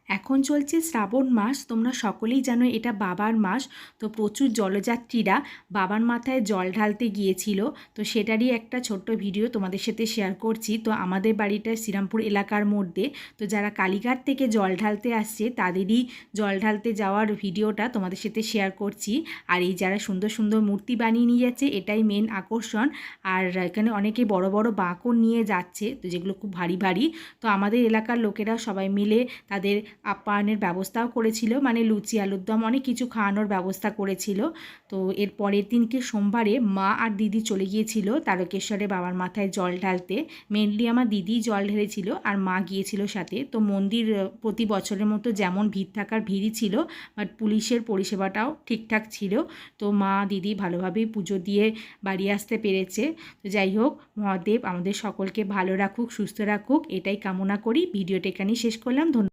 এখন চলছে শ্রাবণ মাস, তোমরা সকলেই জানো এটা বাবার মাস। তো প্রচুর জলযাত্রীরা বাবার মাথায় জল ঢালতে গিয়েছিল। তো সেটারই একটা ছোট্ট ভিডিও তোমাদের সাথে শেয়ার করছি। তো আমাদের বাড়িটা শ্রীরামপুর এলাকার মধ্যে, তো যারা কালীঘাট থেকে জল ঢালতে আসছে তাদেরই জল ঢালতে যাওয়ার ভিডিওটা তোমাদের সাথে শেয়ার করছি। আর এই যারা সুন্দর সুন্দর মূর্তি বানিয়ে নিয়ে যাচ্ছে এটাই মেন আকর্ষণ। আর এখানে অনেকে বড় বড় বাঁকও নিয়ে যাচ্ছে, তো যেগুলো খুব ভারী ভারী। তো আমাদের এলাকার লোকেরা সবাই মিলে তাদের আপ্যায়নের ব্যবস্থাও করেছিল, মানে লুচি আলুর দম অনেক কিছু খাওয়ানোর ব্যবস্থা করেছিল। তো এর পরের দিনকে সোমবারে মা আর দিদি চলে গিয়েছিল তারকেশ্বরে বাবার মাথায় জল ঢালতে। মেনলি আমার দিদি জল ঢেলেছিল আর মা গিয়েছিল সাথে। তো মন্দির প্রতি বছরের মতো যেমন ভিড় থাকার ভিড়ই ছিল, বাট পুলিশের পরিষেবাটাও ঠিকঠাক ছিল। তো মা দিদি ভালোভাবেই পুজো দিয়ে বাড়ি আসতে পেরেছে। তো যাই হোক, মহাদেব আমাদের সকলকে ভালো রাখুক, সুস্থ রাখুক, এটাই কামনা করি। ভিডিওটা এখানেই শেষ করলাম। ধন্যবাদ।